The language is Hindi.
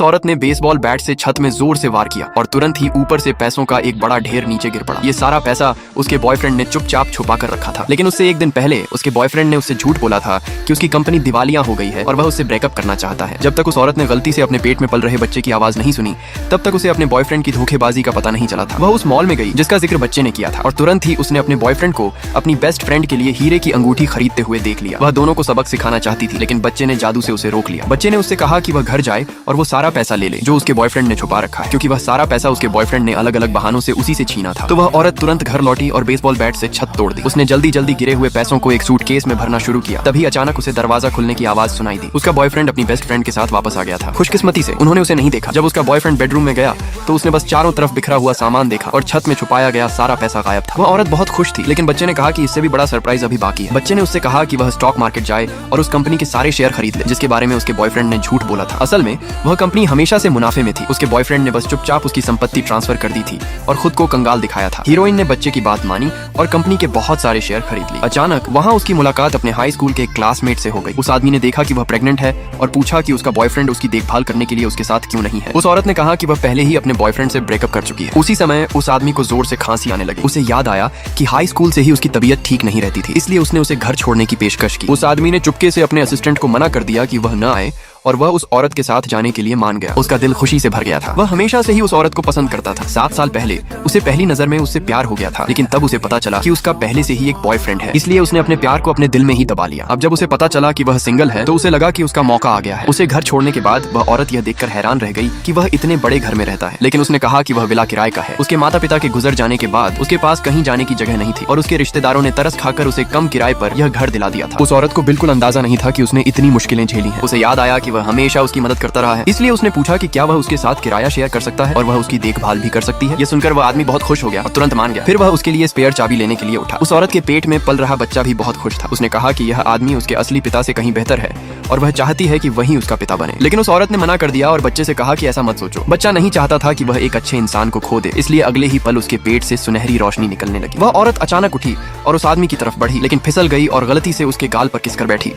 औरत ने बेसबॉल बैट से छत में जोर से वार किया और तुरंत ही ऊपर से पैसों का एक बड़ा ढेर नीचे गिर पड़ा। ये सारा पैसा उसके बॉयफ्रेंड ने चुपचाप छुपा कर रखा था, लेकिन उससे एक दिन पहले उसके बॉयफ्रेंड ने उससे झूठ बोला था कि उसकी कंपनी दिवालिया हो गई है और वह उससे ब्रेकअप करना चाहता है। जब तक उस औरत ने गलती से अपने पेट में पल रहे बच्चे की आवाज नहीं सुनी, तब तक उसे अपने बॉयफ्रेंड की धोखेबाजी का पता नहीं चला था। वह उस मॉल में गई जिसका जिक्र बच्चे ने किया था और तुरंत ही उसने अपने बॉयफ्रेंड को अपनी बेस्ट फ्रेंड के लिए हीरे की अंगूठी खरीदते हुए देख लिया। वह दोनों को सबक सिखाना चाहती थी, लेकिन बच्चे ने जादू से उसे रोक लिया। बच्चे ने उससे कहा कि वह घर जाए और वो सारा पैसा ले ले जो उसके बॉयफ्रेंड ने छुपा रखा है, क्योंकि वह सारा पैसा उसके बॉयफ्रेंड ने अलग अलग बहानों से उसी से छीना था। तो वह औरत तुरंत घर लौटी और बेसबॉल बैट से छत तोड़ दी। उसने जल्दी जल्दी गिरे हुए पैसों को एक सूटकेस में भरना शुरू किया। तभी अचानक उसे दरवाजा खुलने की आवाज सुनाई दी। उसका बॉयफ्रेंड अपनी बेस्ट फ्रेंड के साथ वापस आ गया था। खुशकिस्मती से उन्होंने उसे नहीं देखा। जब उसका बॉयफ्रेंड बेडरूम में गया तो उसने बस चारों तरफ बिखरा हुआ सामान देखा और छत में छुपाया गया सारा पैसा गायब था। वह औरत बहुत खुश थी, लेकिन बच्चे ने कहा कि इससे भी बड़ा सरप्राइज अभी बाकी है। बच्चे ने उससे कहा कि वह स्टॉक मार्केट जाए और उस कंपनी के सारे शेयर खरीद ले जिसके बारे में उसके बॉयफ्रेंड ने झूठ बोला था। असल में वह कंपनी हमेशा से मुनाफे में थी। उसके बॉयफ्रेंड ने बस चुपचाप उसकी संपत्ति ट्रांसफर कर दी थी और खुद को कंगाल दिखाया था। हीरोइन ने बच्चे की बात मानी और कंपनी के बहुत सारे शेयर खरीद लिए। अचानक वहाँ उसकी मुलाकात अपने हाई स्कूल के एक क्लासमेट से हो गई। उस आदमी ने देखा कि वह प्रेग्नेंट है और पूछा कि उसका बॉयफ्रेंड उसकी देखभाल करने के लिए उसके साथ क्यों नहीं है। उस औरत ने कहा कि वह पहले ही अपने बॉयफ्रेंड से ब्रेकअप कर चुकी है। उसी समय उस आदमी को जोर से खांसी आने लगी। उसे याद आया कि हाई स्कूल से ही उसकी तबीयत ठीक नहीं रहती थी, इसलिए उसने उसे घर छोड़ने की पेशकश की। उस आदमी ने चुपके से अपने असिस्टेंट को मना कर दिया कि वह न आए और वह उस औरत के साथ जाने के लिए मान गया। उसका दिल खुशी से भर गया था। वह हमेशा से ही उस औरत को पसंद करता था। 7 साल पहले उसे पहली नजर में उससे प्यार हो गया था, लेकिन तब उसे पता चला कि उसका पहले से ही एक बॉयफ्रेंड है, इसलिए उसने अपने प्यार को अपने दिल में ही दबा लिया। अब जब उसे पता चला कि वह सिंगल है तो उसे लगा कि उसका मौका आ गया है। उसे घर छोड़ने के बाद वह औरत यह देखकर हैरान रह गई कि वह इतने बड़े घर में रहता है, लेकिन उसने कहा कि वह विला किराए का है। उसके माता पिता के गुजर जाने के बाद उसके पास कहीं जाने की जगह नहीं थी और उसके रिश्तेदारों ने तरस खाकर उसे कम किराए पर यह घर दिला दिया था। उस औरत को बिल्कुल अंदाजा नहीं था कि उसने इतनी मुश्किलें झेली हैं। उसे याद आया कि वह हमेशा उसकी मदद करता रहा है, इसलिए उसने पूछा कि क्या वह उसके साथ किराया शेयर कर सकता है और वह उसकी देखभाल भी कर सकती है। ये सुनकर वह आदमी बहुत खुश हो गया और तुरंत मान गया। फिर वह उसके लिए स्पेयर चाबी लेने के लिए उठा। उस औरत के पेट में पल रहा बच्चा भी बहुत खुश था। उसने कहा कि यह आदमी उसके असली पिता से कहीं बेहतर है और वह चाहती है कि वही उसका पिता बने, लेकिन उस औरत ने मना कर दिया और बच्चे से कहा कि ऐसा मत सोचो। बच्चा नहीं चाहता था कि वह एक अच्छे इंसान को खो दे, इसलिए अगले ही पल उसके पेट से सुनहरी रोशनी निकलने लगी। वह औरत अचानक उठी और उस आदमी की तरफ बढ़ी, लेकिन फिसल गई और गलती से उसके गाल पर किस कर बैठी।